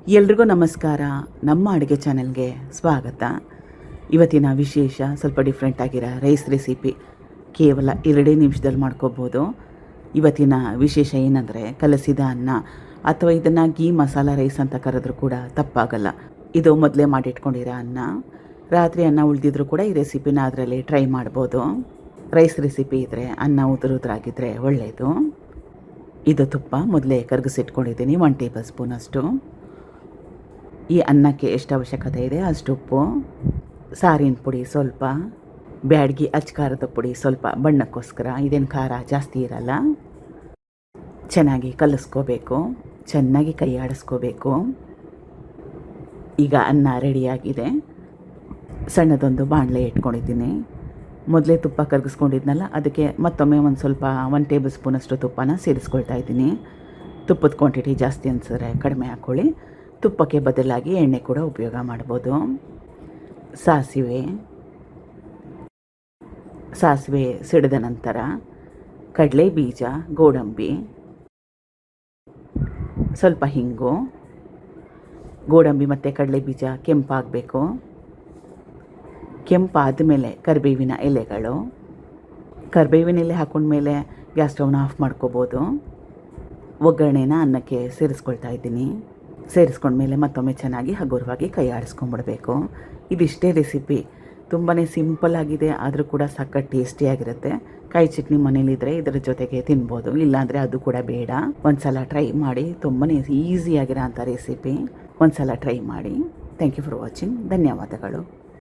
ಎಲ್ರಿಗೂ ನಮಸ್ಕಾರ. ನಮ್ಮ ಅಡುಗೆ ಚಾನೆಲ್ಗೆ ಸ್ವಾಗತ. ಇವತ್ತಿನ ವಿಶೇಷ ಸ್ವಲ್ಪ ಡಿಫ್ರೆಂಟ್ ಆಗಿರೋ ರೈಸ್ ರೆಸಿಪಿ ಕೇವಲ 2 ನಿಮಿಷದಲ್ಲಿ ಮಾಡ್ಕೋಬೋದು. ಇವತ್ತಿನ ವಿಶೇಷ ಏನಂದರೆ ಕಲಸಿದ ಅನ್ನ, ಅಥವಾ ಇದನ್ನು ಗೀ ಮಸಾಲ ರೈಸ್ ಅಂತ ಕರೆದ್ರೂ ಕೂಡ ತಪ್ಪಾಗಲ್ಲ. ಇದು ಮೊದಲೇ ಮಾಡಿಟ್ಕೊಂಡಿರೋ ಅನ್ನ, ರಾತ್ರಿ ಅನ್ನ ಉಳಿದಿದ್ರೂ ಕೂಡ ಈ ರೆಸಿಪಿನ ಅದರಲ್ಲಿ ಟ್ರೈ ಮಾಡ್ಬೋದು. ರೈಸ್ ರೆಸಿಪಿ ಇದ್ದರೆ ಅನ್ನ ಉದುರುದ್ರಾಗಿದ್ದರೆ ಒಳ್ಳೆಯದು. ಇದು ತುಪ್ಪ ಮೊದಲೇ ಕರಗಿಸಿಟ್ಕೊಂಡಿದ್ದೀನಿ, 1 ಟೇಬಲ್ ಸ್ಪೂನ್ ಅಷ್ಟು. ಈ ಅನ್ನಕ್ಕೆ ಎಷ್ಟು ಅವಶ್ಯಕತೆ ಇದೆ ಅಷ್ಟು ಉಪ್ಪು, ಸಾರಿನ ಪುಡಿ ಸ್ವಲ್ಪ, ಬ್ಯಾಡಗಿ ಅಚ್ಕಾರದ ಪುಡಿ ಸ್ವಲ್ಪ ಬಣ್ಣಕ್ಕೋಸ್ಕರ, ಇದೇನು ಖಾರ ಜಾಸ್ತಿ ಇರಲ್ಲ. ಚೆನ್ನಾಗಿ ಕಲಿಸ್ಕೋಬೇಕು, ಚೆನ್ನಾಗಿ ಕೈ ಆಡಿಸ್ಕೋಬೇಕು. ಈಗ ಅನ್ನ ರೆಡಿಯಾಗಿದೆ. ಸಣ್ಣದೊಂದು ಬಾಣಲೆ ಇಟ್ಕೊಂಡಿದ್ದೀನಿ. ಮೊದಲೇ ತುಪ್ಪ ಕರಗಿಸ್ಕೊಂಡಿದ್ನಲ್ಲ, ಅದಕ್ಕೆ ಮತ್ತೊಮ್ಮೆ ಒಂದು ಸ್ವಲ್ಪ 1 ಟೇಬಲ್ ಸ್ಪೂನಷ್ಟು ತುಪ್ಪನ ಸೇರಿಸ್ಕೊಳ್ತಾ ಇದ್ದೀನಿ. ತುಪ್ಪದ ಕ್ವಾಂಟಿಟಿ ಜಾಸ್ತಿ ಅನಿಸಿದ್ರೆ ಕಡಿಮೆ ಹಾಕ್ಕೊಳ್ಳಿ. ತುಪ್ಪಕ್ಕೆ ಬದಲಾಗಿ ಎಣ್ಣೆ ಕೂಡ ಉಪಯೋಗ ಮಾಡ್ಬೋದು. ಸಾಸಿವೆ ಸಿಡಿದ ನಂತರ ಕಡಲೆ ಬೀಜ, ಗೋಡಂಬಿ, ಸ್ವಲ್ಪ ಹಿಂಗು, ಗೋಡಂಬಿ ಮತ್ತು ಕಡಲೆ ಬೀಜ ಕೆಂಪಾಗಬೇಕು. ಕೆಂಪಾದ ಮೇಲೆ ಕರಿಬೇವಿನ ಎಲೆಗಳು. ಕರಿಬೇವಿನ ಎಲೆ ಹಾಕೊಂಡ್ಮೇಲೆ ಗ್ಯಾಸ್ ಸ್ಟವ್ನ ಆಫ್ ಮಾಡ್ಕೋಬೋದು. ಒಗ್ಗರಣೆನ ಅನ್ನಕ್ಕೆ ಸೇರಿಸ್ಕೊಳ್ತಾ ಇದ್ದೀನಿ. ಸೇರಿಸ್ಕೊಂಡ್ಮೇಲೆ ಮತ್ತೊಮ್ಮೆ ಚೆನ್ನಾಗಿ ಹಗುರವಾಗಿ ಕೈ ಆಡಿಸ್ಕೊಂಡ್ಬಿಡ್ಬೇಕು. ಇದಿಷ್ಟೇ ರೆಸಿಪಿ. ತುಂಬಾ ಸಿಂಪಲ್ ಆಗಿದೆ, ಆದರೂ ಕೂಡ ಸಖತ್ ಟೇಸ್ಟಿಯಾಗಿರುತ್ತೆ. ಕಾಯಿ ಚಟ್ನಿ ಮನೇಲಿದ್ದರೆ ಇದರ ಜೊತೆಗೆ ತಿನ್ಬೋದು, ಇಲ್ಲಾಂದರೆ ಅದು ಕೂಡ ಬೇಡ. ಒಂದು ಸಲ ಟ್ರೈ ಮಾಡಿ. ತುಂಬಾ ಈಸಿಯಾಗಿರೋ ಅಂಥ ರೆಸಿಪಿ. ಒಂದು ಸಲ ಟ್ರೈ ಮಾಡಿ. Thank you for watching. ಧನ್ಯವಾದಗಳು.